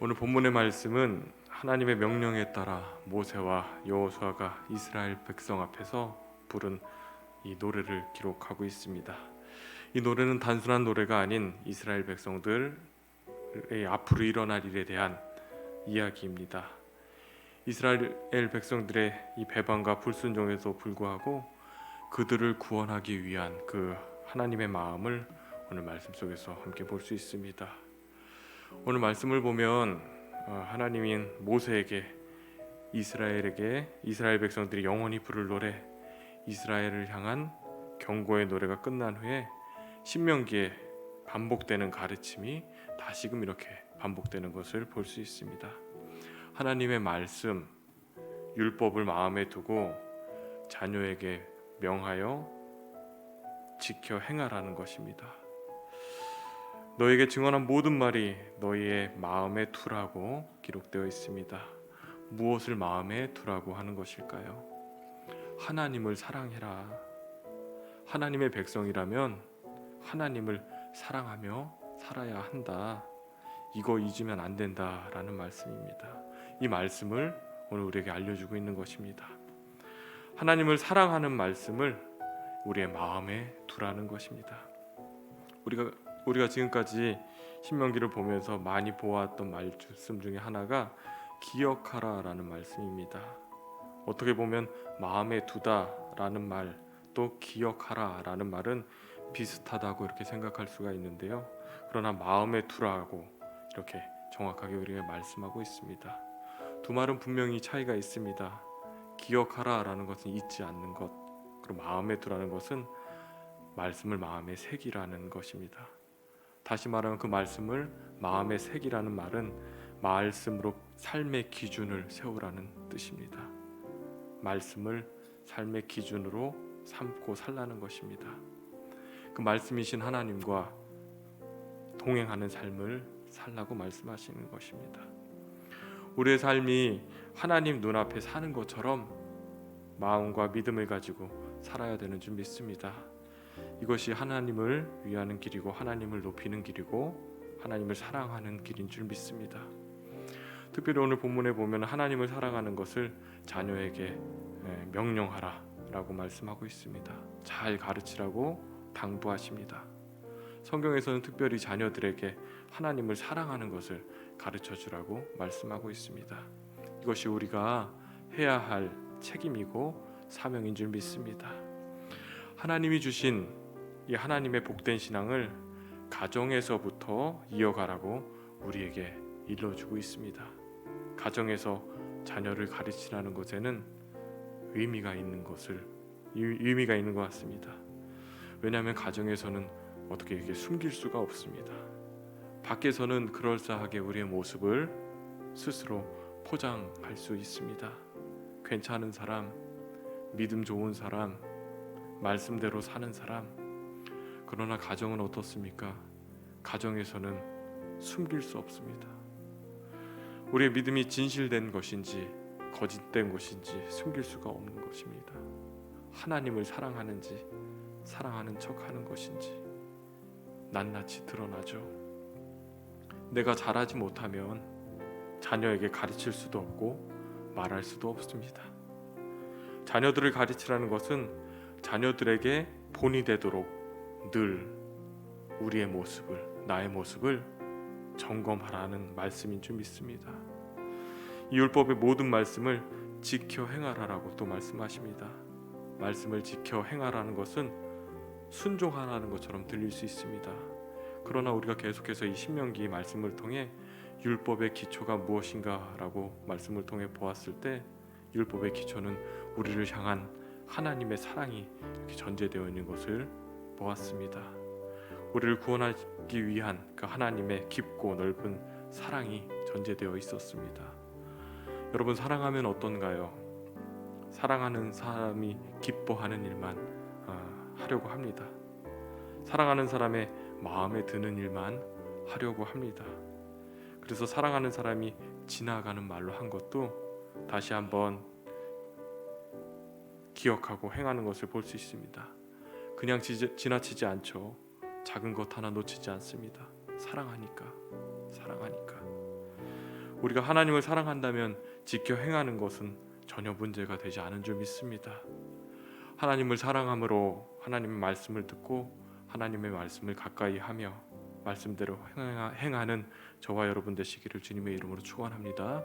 오늘 본문의 말씀은 하나님의 명령에 따라 모세와 여호수아가 이스라엘 백성 앞에서 부른 이 노래를 기록하고 있습니다. 이 노래는 단순한 노래가 아닌 이스라엘 백성들의 앞으로 일어날 일에 대한 이야기입니다. 이스라엘 백성들의 이 배반과 불순종에도 불구하고 그들을 구원하기 위한 그 하나님의 마음을 오늘 말씀 속에서 함께 볼 수 있습니다. 오늘 말씀을 보면 하나님인 모세에게 이스라엘 백성들이 영원히 부를 노래, 이스라엘을 향한 경고의 노래가 끝난 후에 신명기에 반복되는 가르침이 다시금 이렇게 반복되는 것을 볼 수 있습니다. 하나님의 말씀, 율법을 마음에 두고 자녀에게 명하여 지켜 행하라는 것입니다. 너에게 증언한 모든 말이 너희의 마음에 두라고 기록되어 있습니다. 무엇을 마음에 두라고 하는 것일까요? 하나님을 사랑해라. 하나님의 백성이라면 하나님을 사랑하며 살아야 한다. 이거 잊으면 안 된다라는 말씀입니다. 이 말씀을 오늘 우리에게 알려주고 있는 것입니다. 하나님을 사랑하는 말씀을 우리의 마음에 두라는 것입니다. 우리가 지금까지 신명기를 보면서 많이 보았던 말씀 중에 하나가 기억하라라는 말씀입니다. 어떻게 보면 마음에 두다라는 말, 또 기억하라라는 말은 비슷하다고 이렇게 생각할 수가 있는데요. 그러나 마음에 두라고 이렇게 정확하게 우리가 말씀하고 있습니다. 두 말은 분명히 차이가 있습니다. 기억하라라는 것은 잊지 않는 것, 그리고 마음에 두라는 것은 말씀을 마음에 새기라는 것입니다. 다시 말하면 그 말씀을 마음에 새기라는 말은 말씀으로 삶의 기준을 세우라는 뜻입니다. 말씀을 삶의 기준으로 삼고 살라는 것입니다. 그 말씀이신 하나님과 동행하는 삶을 살라고 말씀하시는 것입니다. 우리의 삶이 하나님 눈앞에 사는 것처럼 마음과 믿음을 가지고 살아야 되는 줄 믿습니다. 이것이 하나님을 위하는 길이고 하나님을 높이는 길이고 하나님을 사랑하는 길인 줄 믿습니다. 특별히 오늘 본문에 보면 하나님을 사랑하는 것을 자녀에게 명령하라 라고 말씀하고 있습니다. 잘 가르치라고 당부하십니다. 성경에서는 특별히 자녀들에게 하나님을 사랑하는 것을 가르쳐 주라고 말씀하고 있습니다. 이것이 우리가 해야 할 책임이고 사명인 줄 믿습니다. 하나님이 주신 이 하나님의 복된 신앙을 가정에서부터 이어가라고 우리에게 일러주고 있습니다. 가정에서 자녀를 가르치라는 것에는 의미가 있는 것 같습니다. 왜냐하면 가정에서는 어떻게 이렇게 숨길 수가 없습니다. 밖에서는 그럴싸하게 우리의 모습을 스스로 포장할 수 있습니다. 괜찮은 사람, 믿음 좋은 사람, 말씀대로 사는 사람. 그러나 가정은 어떻습니까? 가정에서는 숨길 수 없습니다. 우리의 믿음이 진실된 것인지 거짓된 것인지 숨길 수가 없는 것입니다. 하나님을 사랑하는지 사랑하는 척하는 것인지 낱낱이 드러나죠. 내가 잘하지 못하면 자녀에게 가르칠 수도 없고 말할 수도 없습니다. 자녀들을 가르치라는 것은 자녀들에게 본이 되도록 늘 우리의 모습을, 나의 모습을 점검하라는 말씀인 줄 믿습니다. 이 율법의 모든 말씀을 지켜 행하라라고 또 말씀하십니다. 말씀을 지켜 행하라는 것은 순종하라는 것처럼 들릴 수 있습니다. 그러나 우리가 계속해서 이 신명기 말씀을 통해 율법의 기초가 무엇인가라고 말씀을 통해 보았을 때 율법의 기초는 우리를 향한 하나님의 사랑이 이렇게 전제되어 있는 것을 보았습니다. 우리를 구원하기 위한 그 하나님의 깊고 넓은 사랑이 전제되어 있었습니다. 여러분, 사랑하면 어떤가요? 사랑하는 사람이 기뻐하는 일만 하려고 합니다. 사랑하는 사람의 마음에 드는 일만 하려고 합니다. 그래서 사랑하는 사람이 지나가는 말로 한 것도 다시 한번 기억하고 행하는 것을 볼 수 있습니다. 그냥 지나치지 않죠. 작은 것 하나 놓치지 않습니다. 사랑하니까. 우리가 하나님을 사랑한다면 지켜 행하는 것은 전혀 문제가 되지 않은 줄 믿습니다. 하나님을 사랑함으로 하나님의 말씀을 듣고 하나님의 말씀을 가까이 하며 말씀대로 행하는 저와 여러분 되시기를 주님의 이름으로 축원합니다.